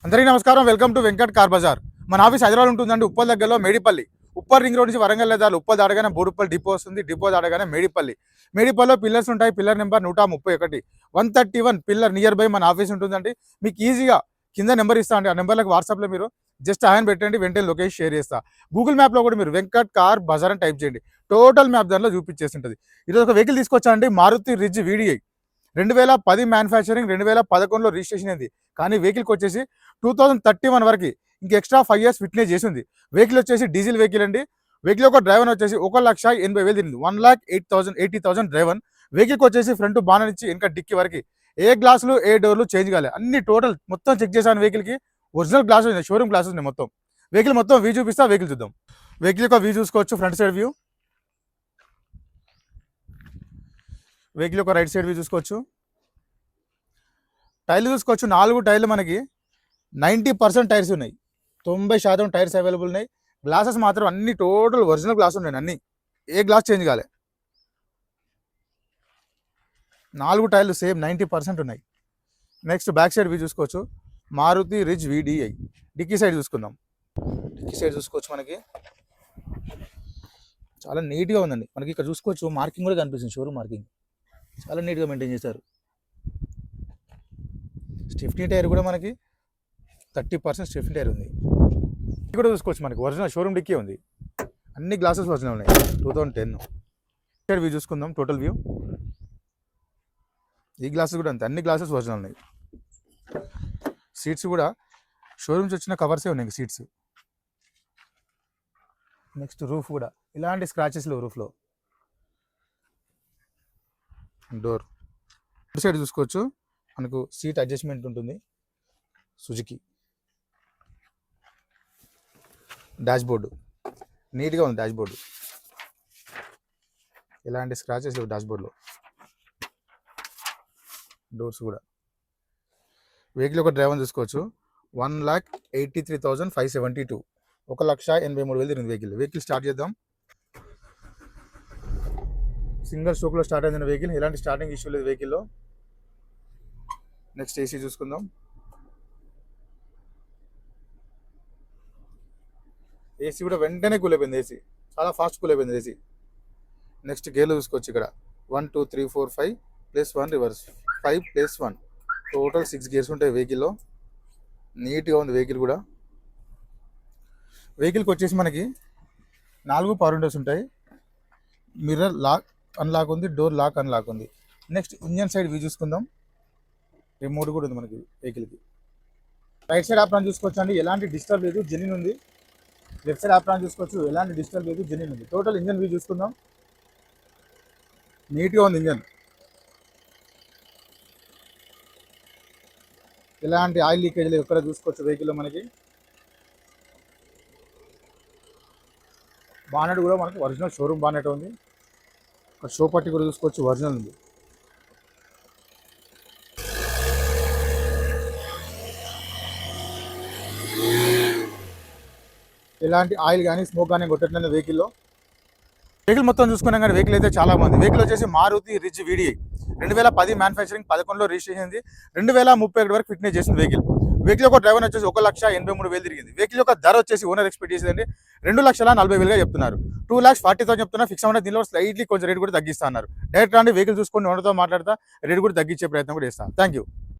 అందరికీ నమస్కారం. Welcome to Venkat car Bazaar. మన ఆఫీస్ హైదరాబాద్ ఉంటుందండి, ఉప్పల్ దగ్గరలో మేడిపల్లి. ఉప్పల్ రింగ్ రోడ్ నుంచి వరంగల్ దాదాపు ఉప్పల్ దాడగానే బోడుప్పల్ డిపో వస్తుంది. డిపో దాడగానే మేడిపల్లిలో పిల్లర్స్ ఉంటాయి. Pillar number 131 131 pillar near by మన ఆఫీస్ ఉంటుందండి. మీకు ఈజీగా కింద నెంబర్ ఇస్తా అండి. ఆ నెంబర్లకు వాట్సాప్లో మీరు జస్ట్ ఆయన పెట్టండి, వెంటనే లొకేషన్ షేర్ చేస్తా. గూగుల్ మ్యాప్లో కూడా మీరు వెంకట్ కార్ బజార్ అని టైప్ చేయండి, టోటల్ మ్యాప్ దానిలో చూపించేస్తుంటుంది. ఈరోజు ఒక వెహికల్ తీసుకొచ్చానండి, మారుతి రిజ్ VDI 2010 మ్యానుఫ్యాక్చరింగ్, 2011లో రిజిస్ట్రేషన్ అయింది. కానీ వెహికల్కి వచ్చేసి 2031 వరకు ఇంక ఎక్స్ట్రా 5 years ఫిట్నెస్ చేసింది. వెహికల్ వచ్చేసి డీజిల్ వెహికల్ అండి. వెహికల్ ఒక డ్రైవర్ వచ్చేసి 1,80,000 తిరిగింది. 1,08,000 డ్రైవర్. వెహికల్కి వచ్చేసి ఫ్రంట్ బానెట్ నుంచి ఇంకా డిక్కి వరకు ఏ గ్లాసులు ఏ డోర్లు చేంజ్ కాలేదు. అన్ని టోటల్ మొత్తం చెక్ చేశాను. వెహికల్కి ఒరిజినల్ గ్లాసెస్ ఉన్నాయి, షోరూమ్ గ్లాసెస్ ఉన్నాయి మొత్తం. వెహికల్ మొత్తం వ్యూ చూపిస్తా, వెహికల్ చూద్దాం. వెహికల్ యొక్క వ్యూ చూసుకోవచ్చు, ఫ్రంట్ సైడ్ వ్యూ. వెహికల్ యొక్క రైట్ సైడ్ వ్యూ చూసుకోవచ్చు. టైర్లు చూసుకోవచ్చు, 4 టైర్లు మనకి 90% టైర్స్ ఉన్నాయి. 90% టైర్స్ అవైలబుల్ ఉన్నాయి. గ్లాసెస్ మాత్రం అన్ని టోటల్ ఒరిజినల్ గ్లాస్ ఉన్నాయి, అన్ని ఏ గ్లాస్ చేంజ్ కాలే. 4 టైర్లు సేమ్ 90% ఉన్నాయి. నెక్స్ట్ బ్యాక్ సైడ్ వ్యూ చూసుకోవచ్చు, Maruti Ritz VDI. Dicky side చూసుకుందాం. డిక్కీ సైడ్ చూసుకోవచ్చు, మనకి చాలా నీట్గా ఉందండి. మనకి ఇక్కడ చూసుకోవచ్చు, మార్కింగ్ కూడా కనిపిస్తుంది, షోరూమ్ మార్కింగ్ చాలా నీట్గా మెయింటైన్ చేశారు. స్టెఫ్నీ టైర్ కూడా మనకి 30% స్టెఫ్నీ టైర్ ఉంది. ఇది కూడా చూసుకోవచ్చు, మనకి ఒరిజినల్ షోరూమ్ డిక్కీ ఉంది. అన్ని గ్లాసెస్ ఒరిజినల్ ఉన్నాయి. 2010 సైడ్ వ్యూ చూసుకుందాం, టోటల్ వ్యూ. ఈ గ్లాసెస్ కూడా అంతే, అన్ని గ్లాసెస్ ఒరిజినల్ ఉన్నాయి. సీట్స్ కూడా షోరూమ్స్ వచ్చిన కవర్సే ఉన్నాయి సీట్స్. నెక్స్ట్ రూఫ్ కూడా ఇలాంటి స్క్రాచెస్ లేవు రూఫ్లో. డోర్ సైడ్ చూసుకోవచ్చు, మనకు సీట్ అడ్జస్ట్మెంట్ ఉంటుంది. సుజుకి డాష్ బోర్డు నీట్గా ఉంది. డాష్ బోర్డు ఎలాంటి స్క్రాచెస్ లేవు డాష్ బోర్డులో. డోర్స్ కూడా. వెహికల్ ఒక డ్రైవర్ చూసుకోవచ్చు, 1,83,572 1,83,000 తిరిగింది వెహికల్. వెహికల్ స్టార్ట్ చేద్దాం. సింగిల్ స్ట్రోక్లో స్టార్ట్ అయింది వెహికల్, ఎలాంటి స్టార్టింగ్ ఇష్యూ లేదు వెహికల్లో. నెక్స్ట్ ఏసీ చూసుకుందాం. ఏసీ కూడా వెంటనే కూల్ అయిపోయింది. ఏసీ చాలా ఫాస్ట్ కూల్ అయిపోయింది ఏసీ. నెక్స్ట్ గేర్లు చూసుకోవచ్చు, ఇక్కడ 1 2 3 4 5 +1 రివర్స్ 5 +1 టోటల్ 6 గేర్స్ ఉంటాయి వెహికల్లో. నీట్గా ఉంది వెహికల్ కూడా. వెహికల్కి వచ్చేసి మనకి 4 పవర్ విండోస్ ఉంటాయి. మిర్రర్ లాక్ అన్లాక్ ఉంది, డోర్ లాక్ అన్లాక్ ఉంది. నెక్స్ట్ ఇంజన్ సైడ్ వ్యూ చూసుకుందాం. రిమోట్ కూడా ఉంది మనకి వెహికల్కి. రైట్ సైడ్ ఆప్రాన్ చూసుకోవచ్చు అండి, ఎలాంటి డిస్టర్బ్ లేదు, జెన్యూన్ ఉంది. లెఫ్ట్ సైడ్ ఆప్రాన్ చూసుకోవచ్చు, ఎలాంటి డిస్టర్బ్ లేదు, జెన్యూన్ ఉంది. టోటల్ ఇంజన్ వ్యూ చూసుకుందాం. నీట్గా ఉంది ఇంజన్. ఎలాంటి ఆయిల్ లీకేజ్ లేదు ఎక్కడ చూసుకోవచ్చు వెహికల్లో మనకి. బానెట్ కూడా మనకి ఒరిజినల్ షోరూమ్ బానెట్ ఉంది. ఒక షో పట్టి కూడా చూసుకోవచ్చు, ఒరిజినల్ ఉంది. ఎలాంటి ఆయిల్ కానీ స్మోక్ కానీ కొట్టట్లేదు వెహికల్లో. వెహికల్ మొత్తం చూసుకున్నాం కానీ వెహికల్ అయితే చాలా బాగుంది. వెహికల్ వచ్చేసి మారుతి రిజ్ VDI 2010 మ్యానుఫ్యాక్చరింగ్, 11లో రిజిస్ట్రేషన్ అయింది. 2031 వరకు ఫిట్నెస్ చేసింది వెహికల్. వెహికల్ యొక్క డ్రైవర్ వచ్చేసి 1,83,000 తిరిగింది. వెహికల్ యొక్క ధర వచ్చేసి ఓనర్ ఎక్స్పెక్ట్ చేసేదండి 2,40,000గా చెప్తున్నారు. 2,40,000 చెప్తున్నారు. ఫిక్స్ అవ్వడం, దీనిలో స్లైట్లీ కొంచెం రేట్ కూడా తగ్గిస్తున్నారు. డైరెక్ట్ అండి వెహికల్ చూసుకొని ఓనర్తో మాట్లాడతా రేట్ కూడా తగ్గించే ప్రయత్నం కూడా చేస్తాను. Thank you.